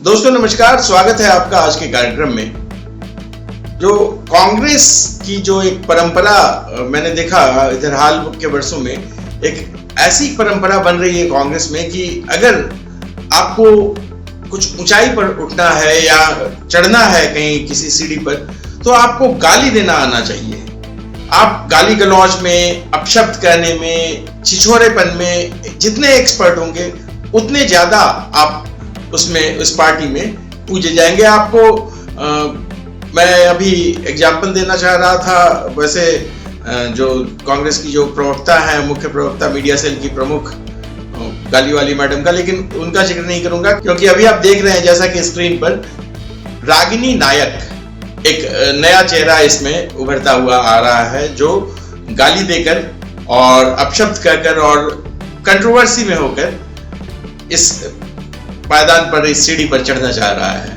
दोस्तों नमस्कार, स्वागत है आपका आज के कार्यक्रम में। जो कांग्रेस की जो एक परंपरा मैंने देखा इधर हाल के वर्षों में, एक ऐसी परंपरा बन रही है कांग्रेस में कि अगर आपको कुछ ऊंचाई पर उठना है या चढ़ना है कहीं किसी सीढ़ी पर, तो आपको गाली देना आना चाहिए। आप गाली गलौज में, अपशब्द कहने में, छिछोरेपन में जितने एक्सपर्ट होंगे उतने ज्यादा आप उसमें उस पार्टी में पूजे जाएंगे। आपको मैं अभी एग्जाम्पल देना चाह रहा था। वैसे जो कांग्रेस की जो प्रवक्ता है, मुख्य प्रवक्ता, मीडिया सेल की प्रमुख गाली वाली मैडम का, लेकिन उनका जिक्र नहीं करूंगा क्योंकि अभी आप देख रहे हैं जैसा कि स्क्रीन पर रागिनी नायक एक नया चेहरा इसमें उभरता हुआ आ रहा है, जो गाली देकर और अपशब्द कहकर और कंट्रोवर्सी में होकर इस पायदान पर, इस सीढ़ी पर चढ़ना चाह रहा है।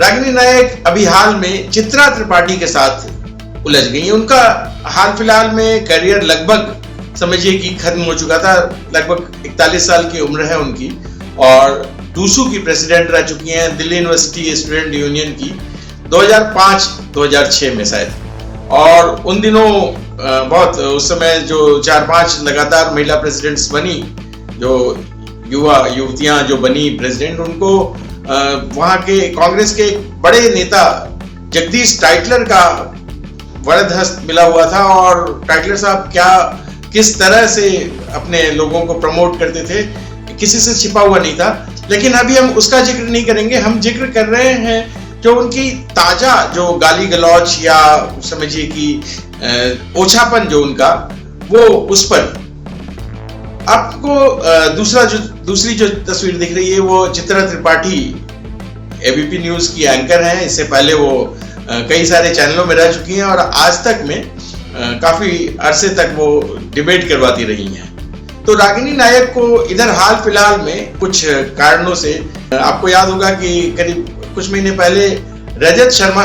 रागिनी नायक अभी हाल में चित्रा त्रिपाठी के साथ उलझ गई। उनका हाल फिलहाल में करियर लगभग समझिए कि खत्म हो चुका था। लगभग 41 साल की उम्र है उनकी और डूसू की प्रेसिडेंट रह चुकी हैं, दिल्ली यूनिवर्सिटी स्टूडेंट यूनियन की 2005-2006 में शायद। और उन दिनों बहुत, उस समय जो 4-5 लगातार महिला प्रेसिडेंट्स बनी, जो युवा युवतियां जो बनी प्रेसिडेंट, उनको वहां के कांग्रेस के बड़े नेता जगदीश टाइटलर का वरद हस्त मिला हुआ था। और टाइटलर साहब किस तरह से अपने लोगों को प्रमोट करते थे, किसी से छिपा हुआ नहीं था। लेकिन अभी हम उसका जिक्र नहीं करेंगे, हम जिक्र कर रहे हैं जो उनकी ताजा जो गाली गलौज या समझिए कि ओछापन जो उनका, वो उस पर। आपको दूसरी जो तस्वीर दिख रही है वो चित्रा त्रिपाठी एबीपी न्यूज की एंकर हैं। इससे पहले वो कई सारे चैनलों में रह चुकी हैं और आज तक में काफी अरसे तक वो डिबेट करवाती रही हैं। तो रागिनी नायक को इधर हाल फिलहाल में कुछ कारणों से, आपको याद होगा कि करीब कुछ महीने पहले रजत शर्मा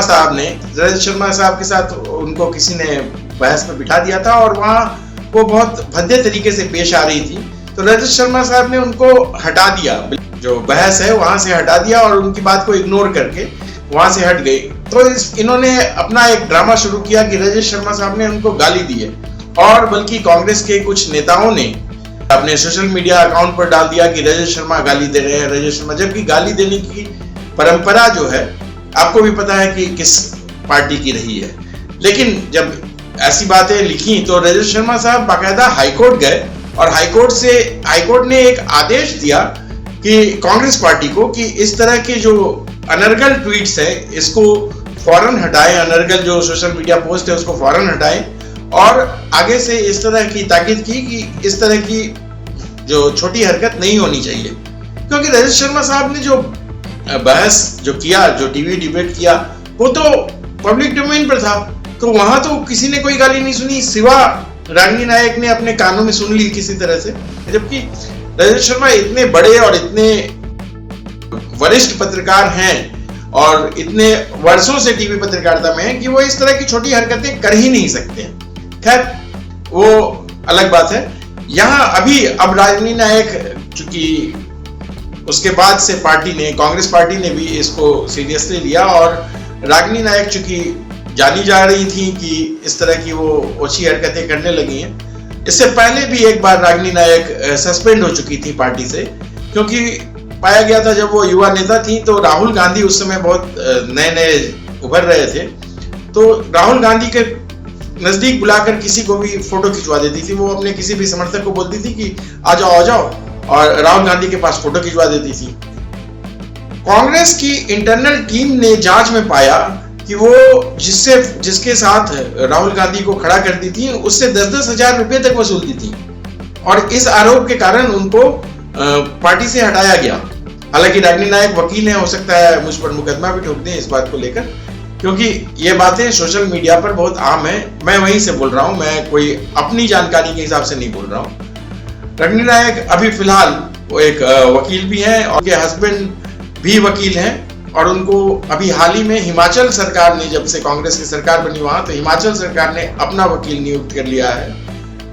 साहब के साथ उनको किसी ने बहस में बिठा दिया था और वहां वो बहुत भद्दे तरीके से पेश आ रही थी। तो रजत शर्मा साहब ने उनको हटा दिया, जो बहस है वहां से हटा दिया और उनकी बात को इग्नोर करके वहां से हट गई। तो इन्होंने अपना एक ड्रामा शुरू किया कि रजत शर्मा साहब ने उनको गाली दी है, और बल्कि कांग्रेस के कुछ नेताओं ने अपने सोशल मीडिया अकाउंट पर डाल दिया कि रजत शर्मा गाली दे रहे हैं, रजत शर्मा। जबकि गाली देने की परंपरा जो है आपको भी पता है कि किस पार्टी की रही है। लेकिन जब ऐसी बातें लिखी तो रजत शर्मा साहब बाकायदा हाईकोर्ट गए और हाईकोर्ट ने एक आदेश दिया कि कांग्रेस पार्टी को कि इस तरह के जो अनर्गल ट्वीट्स है इसको फौरन हटाएं, अनर्गल जो सोशल मीडिया पोस्ट है उसको फौरन हटाएं, और आगे से इस तरह की ताकीद की कि इस तरह की जो छोटी हरकत नहीं होनी चाहिए। क्योंकि रजत शर्मा साहब ने जो बहस जो किया, जो टीवी डिबेट किया, वो तो पब्लिक डोमेन पर था, तो वहां तो किसी ने कोई गाली नहीं सुनी, सिवा रागिनी नायक ने अपने कानों में सुन ली किसी तरह से। जबकि रजत शर्मा इतने बड़े और इतने वरिष्ठ पत्रकार हैं और इतने वर्षों से टीवी पत्रकारिता में हैं कि वो इस तरह की छोटी हरकतें कर ही नहीं सकते हैं। खैर, वो अलग बात है। यहाँ अब रागिनी नायक, चूंकि उसके बाद से कांग्रेस पार्टी ने भी इसको सीरियसली लिया और रागिनी नायक चूंकि जानी जा रही थी कि इस तरह की वो ओछी हरकतें करने लगी हैं। इससे पहले भी एक बार रागिनी नायक सस्पेंड हो चुकी थी पार्टी से, क्योंकि पाया गया था जब वो युवा नेता थी तो राहुल गांधी उस समय बहुत नए उभर रहे थे, तो राहुल गांधी के नजदीक बुलाकर किसी को भी फोटो खिंचवा देती थी। वो अपने किसी भी समर्थक को बोलती थी कि आ जाओ, और राहुल गांधी के पास फोटो खिंचवा देती थी। कांग्रेस की इंटरनल टीम ने जांच में पाया कि वो जिसके साथ राहुल गांधी को खड़ा करती थी उससे 10-10 हजार रुपए तक वसूलती थी, और इस आरोप के कारण उनको पार्टी से हटाया गया। हालांकि रागिनी नायक वकील हैं, हो सकता है मुझ पर मुकदमा भी ठोक दें इस बात को लेकर, क्योंकि ये बातें सोशल मीडिया पर बहुत आम है। मैं वहीं से बोल रहा हूं, मैं कोई अपनी जानकारी के हिसाब से नहीं बोल रहा हूं। रागिनी नायक अभी फिलहाल वो एक वकील भी हैं और उनके हस्बैंड भी वकील हैं, और उनको अभी हाल ही में हिमाचल सरकार ने, जब से कांग्रेस की सरकार बनी वहां, तो हिमाचल सरकार ने अपना वकील नियुक्त कर लिया है।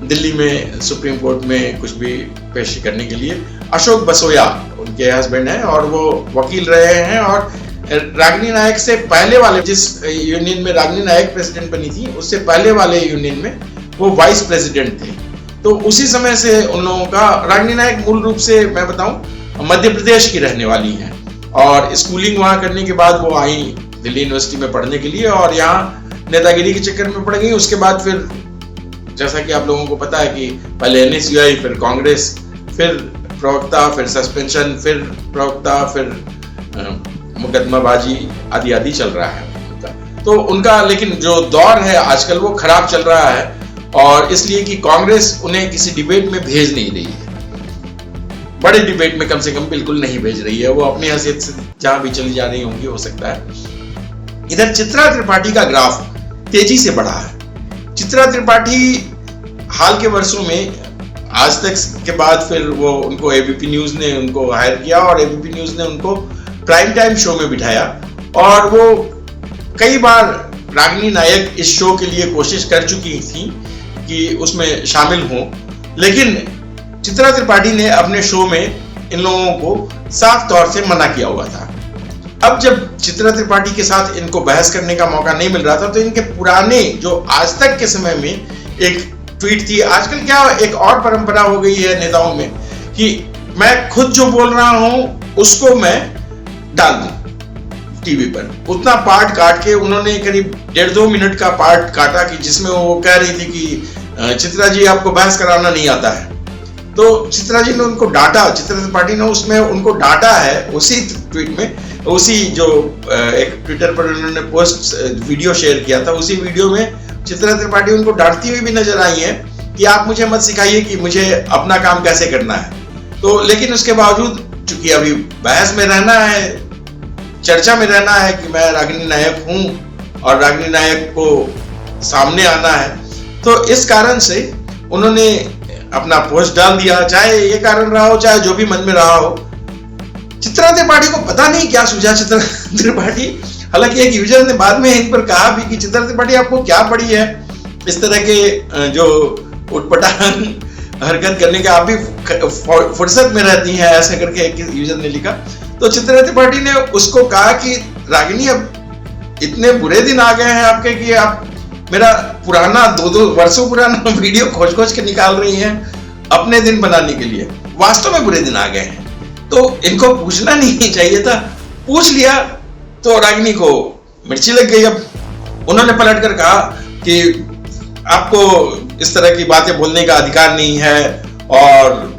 दिल्ली में सुप्रीम कोर्ट में कुछ भी पेश करने के लिए। अशोक बसोया उनके हस्बैंड हैं और वो वकील रहे हैं, और रागिनी नायक से पहले वाले, जिस यूनियन में रागिनी नायक प्रेसिडेंट बनी थी, उससे पहले वाले यूनियन में वो वाइस प्रेसिडेंट थे। तो उसी समय से उन लोगों का, रागिनी नायक मूल रूप से मैं बताऊं मध्य प्रदेश की रहने वाली हैं, और स्कूलिंग वहां करने के बाद वो आई दिल्ली यूनिवर्सिटी में पढ़ने के लिए, और यहाँ नेतागिरी के चक्कर में पड़ गई। उसके बाद फिर जैसा कि आप लोगों को पता है कि पहले NSUI, फिर कांग्रेस, फिर प्रवक्ता, फिर सस्पेंशन, फिर प्रवक्ता, फिर मुकदमाबाजी आदि आदि चल रहा है उनका। तो उनका लेकिन जो दौर है आजकल वो खराब चल रहा है, और इसलिए कि कांग्रेस उन्हें किसी डिबेट में भेज नहीं रही है, बड़े डिबेट में कम से कम बिल्कुल नहीं भेज रही है। वो अपनी हैसियत से जहां भी चली जा रही होंगी, हो सकता है। इधर चित्रा त्रिपाठी का ग्राफ तेजी से बढ़ा है। चित्रा त्रिपाठी हाल के वर्षों में आज तक के बाद फिर वो उनको ABP न्यूज ने उनको हायर किया, और ABP न्यूज ने उनको प्राइम टाइम शो में बिठाया, और वो कई बार रागिनी नायक इस शो के लिए कोशिश कर चुकी थी कि उसमें शामिल हों, लेकिन चित्रा त्रिपाठी ने अपने शो में इन लोगों को साफ तौर से मना किया हुआ था। अब जब चित्रा त्रिपाठी के साथ इनको बहस करने का मौका नहीं मिल रहा था, तो इनके पुराने जो आज तक के समय में एक ट्वीट थी। आजकल क्या एक और परंपरा हो गई है नेताओं में कि मैं खुद जो बोल रहा हूं उसको मैं डाल दूं टीवी पर। उतना पार्ट काट के उन्होंने करीब 1.5-2 मिनट का पार्ट काटा कि जिसमें वो कह रही थी कि चित्रा जी आपको बहस कराना नहीं आता है। तो चित्रा जी ने उनको डांटा, चित्रा त्रिपाठी ने उसमें उनको डांटा है उसी ट्वीट में। उसी जो एक ट्विटर पर उन्होंने पोस्ट वीडियो शेयर किया था, उसी वीडियो में चित्रा त्रिपाठी उनको डांटती हुई भी नजर आई है कि आप मुझे मत सिखाइए कि मुझे अपना काम कैसे करना है। तो लेकिन उसके बावजूद चूंकि अभी बहस में रहना है, चर्चा में रहना है कि मैं रागिनी नायक हूं और रागिनी नायक को सामने आना है, तो इस कारण से उन्होंने अपना पोस्ट डाल दिया। चाहे ये कारण रहा हो, चाहे जो भी मन में रहा हो, चित्रा त्रिपाठी को पता नहीं क्या सूझा। चित्रा त्रिपाठी, हालांकि एक यूजर ने बाद में इन पर कहा भी कि चित्रा त्रिपाठी आपको क्या पड़ी है इस तरह के जो उटपटांग हरकत करने के, आप भी फुर्सत में रहती हैं, ऐसा करके एक यूजर ने लिखा। तो चित्रा त्रिपाठी ने उसको कहा कि रागिनी अब इतने बुरे दिन आ गए हैं आपके कि आप मेरा पुराना 2-2 वर्षों पुराना वीडियो खोज खोज के निकाल रही हैं अपने दिन बनाने के लिए। वास्तव में बुरे दिन आ गए हैं, तो इनको पूछना नहीं चाहिए था। पूछ लिया तो रागिनी को मिर्ची लग गई। अब उन्होंने पलटकर कहा कि आपको इस तरह की बातें बोलने का अधिकार नहीं है, और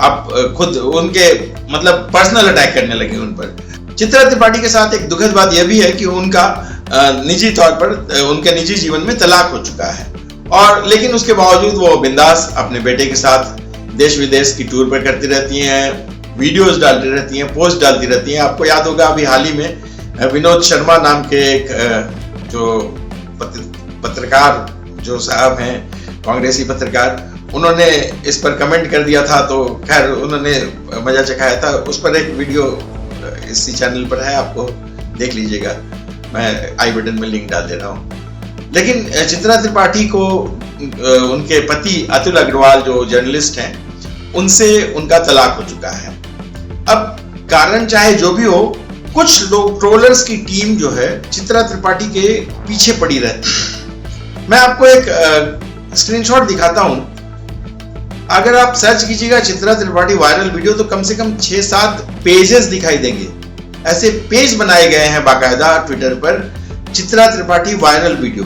आप खुद उनके मतलब पर्सनल अटैक करने लगे उन पर। चित्रा त्रिपाठी के साथ एक दुखद बात यह भी है कि उनका निजी तौर पर उनके निजी जीवन में तलाक हो चुका है, और लेकिन उसके बावजूद वो बिंदास अपने बेटे के साथ देश विदेश की टूर पर करती रहती हैं, वीडियोस डालती रहती हैं, पोस्ट डालती रहती हैं। आपको याद होगा अभी हाल ही में विनोद शर्मा नाम के एक जो पत्रकार जो साहब हैं, कांग्रेसी पत्रकार, उन्होंने इस पर कमेंट कर दिया था। तो खैर उन्होंने मजा चखाया था। उस पर एक वीडियो इसी चैनल पर है, आपको देख लीजिएगा, मैं आई बटन में लिंक डाल दे रहा हूँ। लेकिन चित्रा त्रिपाठी को उनके पति अतुल अग्रवाल जो जर्नलिस्ट हैं, उनसे उनका तलाक हो चुका है। अब कारण चाहे जो भी हो, कुछ लोग ट्रोलर्स की टीम जो है चित्रा त्रिपाठी के पीछे पड़ी रहती है। मैं आपको एक स्क्रीनशॉट दिखाता हूं। अगर आप सर्च कीजिएगा चित्रा त्रिपाठी वायरल वीडियो, तो कम से कम 6-7 पेजेस दिखाई देंगे। ऐसे पेज बनाए गए हैं बाकायदा ट्विटर पर, चित्रा त्रिपाठी वायरल वीडियो।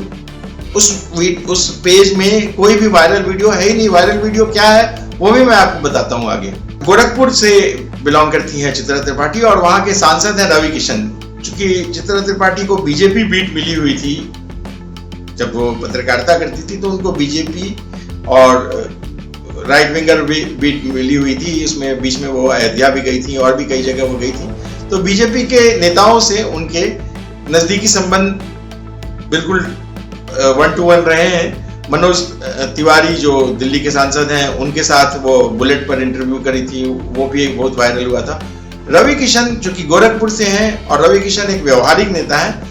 उस पेज में कोई भी वायरल वीडियो है ही नहीं। वायरल वीडियो क्या है वो भी मैं आपको बताता हूं आगे। गोरखपुर से बिलोंग करती हैं चित्रा त्रिपाठी, और वहां के सांसद हैं रवि किशन। चूंकि चित्रा त्रिपाठी को बीजेपी बीट मिली हुई थी जब वो पत्रकारिता करती थी, तो उनको बीजेपी और राइट विंगर बीट मिली हुई थी। इसमें बीच में वो अयोध्या भी गई थी और भी कई जगह वो गई थी। तो बीजेपी के नेताओं से उनके नजदीकी संबंध बिल्कुल 1-to-1 रहे हैं। मनोज तिवारी जो दिल्ली के सांसद हैं, उनके साथ वो बुलेट पर इंटरव्यू करी थी, वो भी एक बहुत वायरल हुआ था। रवि किशन जो कि गोरखपुर से हैं, और रवि किशन एक व्यवहारिक नेता है,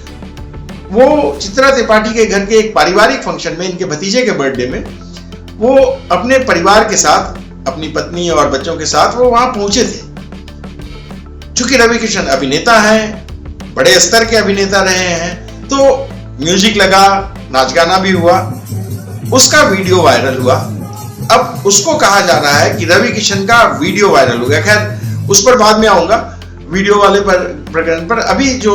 वो चित्रा त्रिपाठी के घर के एक पारिवारिक फंक्शन में, इनके भतीजे के बर्थडे में, वो अपने परिवार के साथ, अपनी पत्नी और बच्चों के साथ वो वहां पहुंचे थे। चूंकि रवि किशन अभिनेता हैं, बड़े स्तर के अभिनेता रहे हैं, तो म्यूजिक लगा, नाच गाना भी हुआ, उसका वीडियो वायरल हुआ। अब उसको कहा जा रहा है कि रवि किशन का वीडियो वायरल हो गया। खैर उस पर बाद में आऊंगा, वीडियो वाले पर प्रकरण पर। अभी जो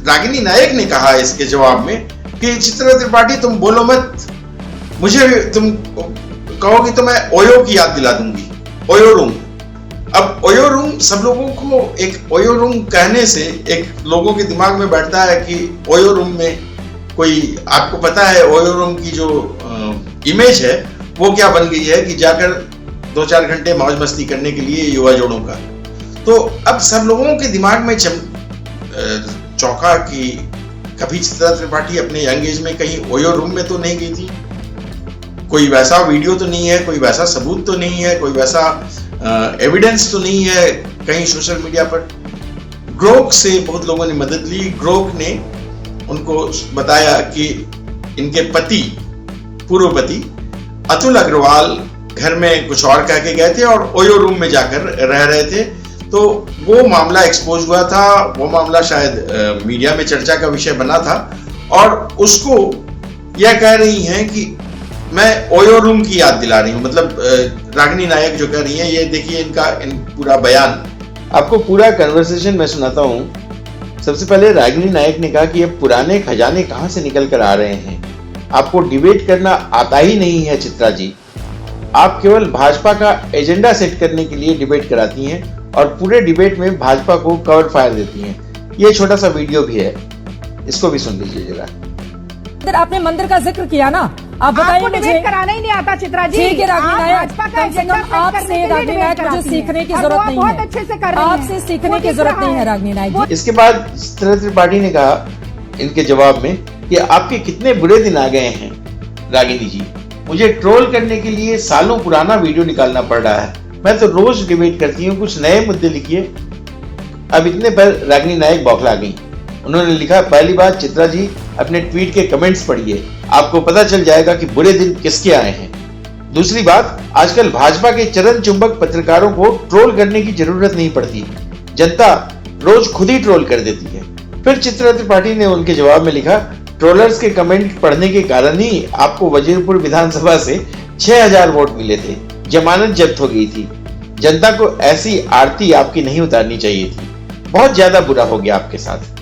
रागिनी नायक ने कहा इसके जवाब में कि चित्रा त्रिपाठी तुम बोलो मत, मुझे तुम कहोगी तो मैं ओयो की याद दिला दूंगी, ओयो रूम। अब ओयो रूम सब लोगों को, एक ओयो रूम कहने से एक लोगों के दिमाग में बैठता है कि ओयो रूम में कोई, आपको पता है ओयो रूम की जो इमेज है वो क्या बन गई है कि जाकर 2-4 घंटे मौज मस्ती करने के लिए युवा जोड़ों का। तो अब सब लोगों के दिमाग में चौंका कि कभी चित्रा त्रिपाठी अपने यंग एज में कहीं ओयो रूम में तो नहीं गई थी, कोई वैसा वीडियो तो नहीं है, कोई वैसा सबूत तो नहीं है, कोई वैसा एविडेंस तो नहीं है कहीं सोशल मीडिया पर। ग्रोक से बहुत लोगों ने मदद ली। ग्रोक ने उनको बताया कि इनके पति, पूर्व पति अतुल अग्रवाल घर में कुछ और कह के गए थे और ओयो रूम में जाकर रह रहे थे। तो वो मामला एक्सपोज हुआ था, वो मामला शायद मीडिया में चर्चा का विषय बना था और उसको यह कह रही हैं कि मैं ओयो रूम की याद दिला रही हूं। मतलब रागिनी नायक जो कह रही हैं, ये देखिए इनका पूरा बयान, आपको पूरा कन्वर्सेशन मैं सुनाता हूं। सबसे पहले रागिनी नायक ने कहा कि ये पुराने खजाने कहां से निकल कर आ रहे हैं, आपको डिबेट करना आता ही नहीं है चित्रा जी, आप केवल भाजपा का एजेंडा सेट करने के लिए डिबेट कराती हैं और पूरे डिबेट में भाजपा को कवर फायर देती हैं। ये छोटा सा वीडियो भी है, इसको भी सुन लीजिए जरा। आपने मंदिर का जिक्र किया ना, आप बताइए मुझे। डिबेट कराना ही नहीं आता चित्रा जी। ठीक है रागिनी नायक, कम से कम आपसे रागिनी नायक मुझे सीखने की जरूरत नहीं है, बहुत अच्छे से कर रही हैं। आपसे सीखने की जरूरत नहीं है रागिनी नायक। इसके बाद चित्रा त्रिपाठी ने कहा इनके जवाब में कि आपके कितने बुरे दिन आ गए हैं रागिनी जी, मुझे ट्रोल करने के लिए सालों पुराना वीडियो निकालना पड़ रहा है, मैं तो रोज डिबेट करती हूँ, कुछ नए मुद्दे लिखिए। अब इतने पर रागिनी नायक बौखला गई। उन्होंने लिखा, पहली बात चित्रा जी अपने ट्वीट के कमेंट्स पढ़िए, आपको पता चल जाएगा कि बुरे दिन किसके आए हैं। दूसरी बात, आजकल भाजपा के चरण चुंबक पत्रकारों को ट्रोल करने की जरूरत नहीं पड़ती, जनता रोज खुद ही ट्रोल कर देती है। फिर चित्रा त्रिपाठी ने उनके जवाब में लिखा, ट्रोलर्स के कमेंट पढ़ने के कारण ही आपको वजीरपुर विधानसभा से 6000 वोट मिले थे, जमानत जब्त हो गई थी, जनता को ऐसी आरती आपकी नहीं उतारनी चाहिए थी, बहुत ज्यादा बुरा हो गया आपके साथ।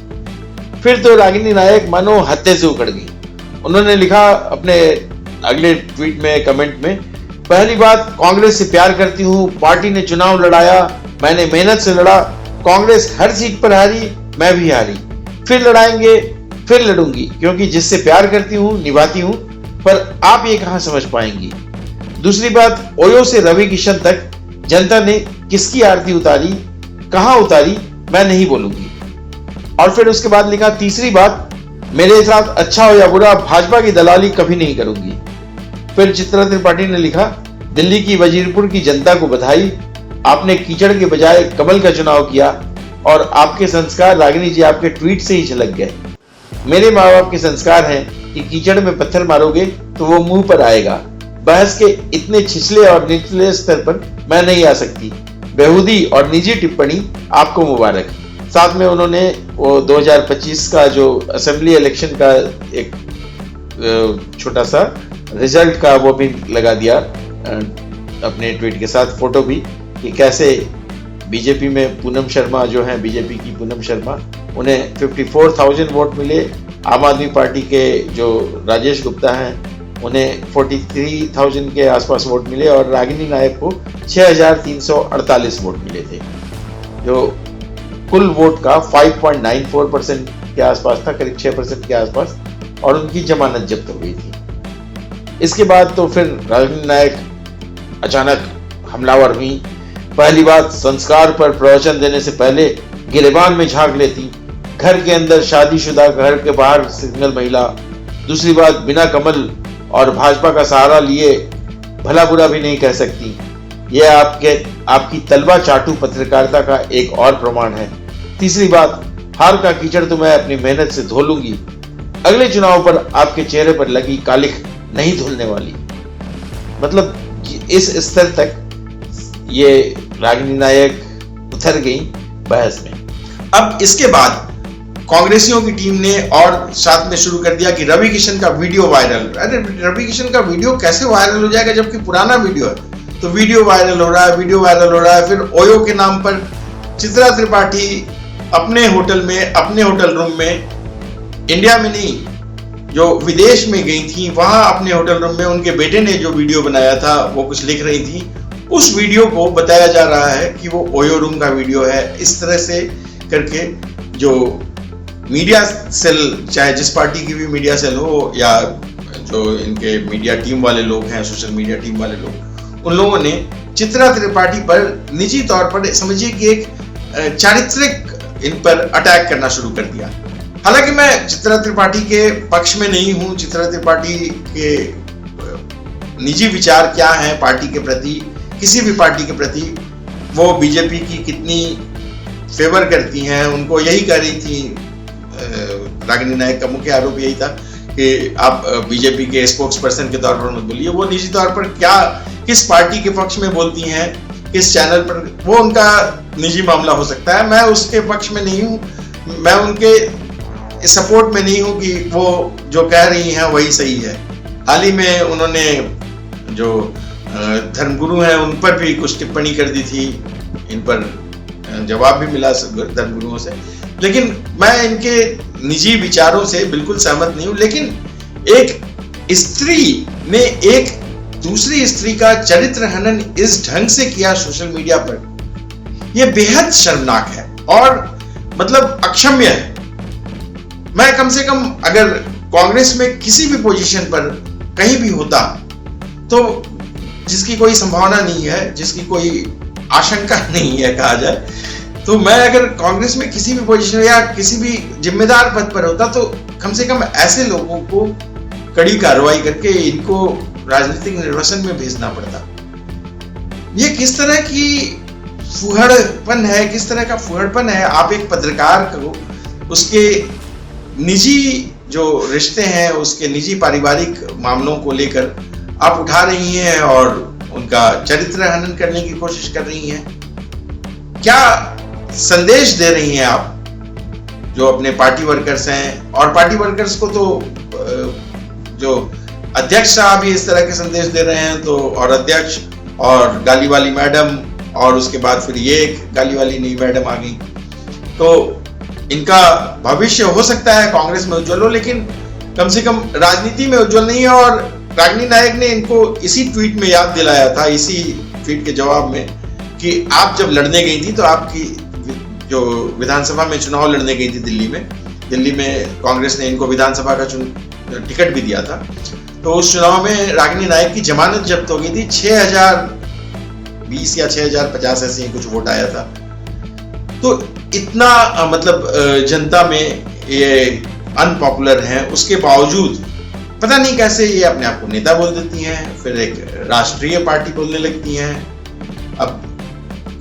फिर तो रागिनी नायक मानो हत्थे से उखड़ गई। उन्होंने लिखा अपने अगले ट्वीट में, कमेंट में, पहली बात कांग्रेस से प्यार करती हूँ, पार्टी ने चुनाव लड़ाया, मैंने मेहनत से लड़ा, कांग्रेस हर सीट पर हारी, मैं भी हारी, फिर लड़ाएंगे, फिर लड़ूंगी, क्योंकि जिससे प्यार करती हूँ निभाती हूँ, पर आप ये कहां समझ पाएंगी। दूसरी बात, ओयो से रवि किशन तक जनता ने किसकी आरती उतारी, कहां उतारी, मैं नहीं बोलूंगी। और फिर उसके बाद लिखा, तीसरी बात, मेरे साथ अच्छा हो या बुरा, भाजपा की दलाली कभी नहीं करूंगी। फिर चित्रा त्रिपाठी ने लिखा, दिल्ली की वजीरपुर की जनता को बधाई, आपने कीचड़ के बजाय कमल का चुनाव किया और आपके संस्कार रागिनी जी आपके ट्वीट से ही झलक गए। मेरे माँ बाप के संस्कार हैं कि कीचड़ में पत्थर मारोगे तो वो मुंह पर आएगा, बहस के इतने छिछले और निचले स्तर पर मैं नहीं आ सकती, बेहूदी और निजी टिप्पणी आपको मुबारक। साथ में उन्होंने वो 2025 का जो असेंबली इलेक्शन का एक छोटा सा रिजल्ट का वो भी लगा दिया अपने ट्वीट के साथ, फोटो भी, कि कैसे बीजेपी में पूनम शर्मा जो है, बीजेपी की पूनम शर्मा, उन्हें 54,000 वोट मिले, आम आदमी पार्टी के जो राजेश गुप्ता हैं उन्हें 43,000 के आसपास वोट मिले और रागिनी नायक को 6,348 वोट मिले थे, जो कुल वोट का 5.94% के आसपास था, करीब 6% के आसपास, और उनकी जमानत जब्त हो गई थी। इसके बाद तो फिर रागिनी नायक अचानक हमलावर हुई। पहली बात, संस्कार पर प्रवचन देने से पहले गिरेबान में झांक लेती, घर के अंदर शादीशुदा, घर के बाहर सिंगल महिला। दूसरी बात, बिना कमल और भाजपा का सहारा लिए भला बुरा भी नहीं कह सकती, यह आपकी तलवा चाटू पत्रकारिता का एक और प्रमाण है। तीसरी बात, हार का कीचड़ तो मैं अपनी मेहनत से धो लूंगी, अगले चुनाव पर आपके चेहरे पर लगी कालिख नहीं धुलने वाली। मतलब इस स्तर तक ये रागिनी नायक उतर गई बहस में। अब इसके बाद कांग्रेसियों की टीम ने और साथ में शुरू कर दिया कि रवि किशन का वीडियो वायरल। अरे रवि किशन का वीडियो कैसे वायरल हो जाएगा जबकि पुराना वीडियो है? तो वीडियो वायरल हो रहा है। फिर ओयो के नाम पर चित्रा त्रिपाठी अपने होटल में, अपने होटल रूम में, इंडिया में नहीं जो विदेश में गई थी वहां अपने होटल रूम में उनके बेटे ने जो वीडियो बनाया था वो कुछ लिख रही थी, उस वीडियो को बताया जा रहा है कि वो ओयो रूम का वीडियो है। इस तरह से करके जो मीडिया सेल, चाहे जिस पार्टी की भी मीडिया सेल हो या जो इनके मीडिया टीम वाले लोग हैं, सोशल मीडिया टीम वाले लोग, उन लोगों ने चित्रा त्रिपाठी पर निजी तौर पर समझिए कि एक चारित्रिक इन पर अटैक करना शुरू कर दिया। हालांकि मैं चित्रा त्रिपाठी के पक्ष में नहीं हूं। चित्रा त्रिपाठी के निजी विचार क्या हैं पार्टी के प्रति, किसी भी पार्टी के प्रति, वो बीजेपी की कितनी फेवर करती हैं, उनको यही कह रही थी। रागिनी नायक का मुख्य आरोप यही था कि आप बीजेपी के स्पोक्स पर्सन के तौर पर मत बोलिए। वो निजी तौर पर क्या, किस पार्टी के पक्ष में बोलती हैं, किस चैनल पर, वो उनका निजी मामला हो सकता है। मैं उसके पक्ष में नहीं हूं, मैं उनके सपोर्ट में नहीं हूं कि वो जो कह रही हैं वही सही है। हाल ही में उन्होंने जो धर्मगुरु हैं उन पर भी कुछ टिप्पणी कर दी थी, इन पर जवाब भी मिला धर्मगुरुओं से। लेकिन मैं इनके निजी विचारों से बिल्कुल सहमत नहीं हूं। लेकिन एक स्त्री ने एक दूसरी स्त्री का चरित्र हनन इस ढंग से किया सोशल मीडिया पर, यह बेहद शर्मनाक है और मतलब अक्षम्य है। मैं कम से कम अगर कांग्रेस में किसी भी पोजीशन पर कहीं भी होता, तो जिसकी कोई संभावना नहीं है, जिसकी कोई आशंका नहीं है कहा जाए, तो मैं अगर कांग्रेस में किसी भी पोजीशन या किसी भी जिम्मेदार पद पर होता तो कम से कम ऐसे लोगों को कड़ी कार्रवाई करके इनको राजनीतिक निर्वासन में भेजना पड़ता। ये किस तरह की फुहड़पन है, किस तरह का फुहड़पन है? आप एक पत्रकार को उसके निजी जो रिश्ते हैं, उसके निजी पारिवारिक मामलों को लेकर आप उठा रही हैं और उनका चरित्र हनन करने की कोशिश कर रही हैं। क्या संदेश दे रही हैं आप जो अपने पार्टी वर्कर्स हैं? और पार्टी वर्कर्स को तो जो अध्यक्ष साहब भी इस तरह के संदेश दे रहे हैं, तो और अध्यक्ष और गाली वाली मैडम, और उसके बाद फिर ये एक गाली वाली नई मैडम आ गई। तो इनका भविष्य हो सकता है कांग्रेस में उज्जवल हो, लेकिन कम से कम राजनीति में उज्जवल नहीं है। और रागिनी नायक ने इनको इसी ट्वीट में याद दिलाया था, इसी ट्वीट के जवाब में, कि आप जब लड़ने गई थी तो आपकी जो विधानसभा में चुनाव लड़ने गई थी दिल्ली में कांग्रेस ने इनको विधानसभा का टिकट भी दिया था, तो उस चुनाव में रागिनी नायक की जमानत जब्त हो गई थी। 6020 या 6050 ऐसे ही कुछ वोट आया था। तो इतना मतलब जनता में ये अनपॉपुलर है, उसके बावजूद पता नहीं कैसे ये अपने आप को नेता बोल देती हैं, फिर एक राष्ट्रीय पार्टी बोलने लगती हैं। अब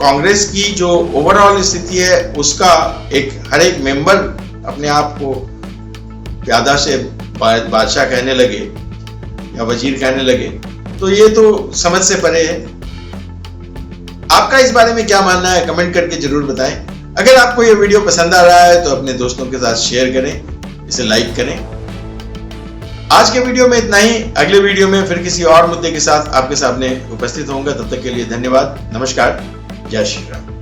कांग्रेस की जो ओवरऑल स्थिति है उसका एक हर एक मेंबर अपने आप को प्यादा से बादशाह कहने लगे या वजीर कहने लगे, तो ये तो समझ से परे है। आपका इस बारे में क्या मानना है कमेंट करके जरूर बताएं। अगर आपको ये वीडियो पसंद आ रहा है तो अपने दोस्तों के साथ शेयर करें, इसे लाइक करें। आज के वीडियो में इतना ही। अगले वीडियो में फिर किसी और मुद्दे के साथ आपके सामने उपस्थित होऊंगा। तब तक के लिए धन्यवाद, नमस्कार, जय श्री राम।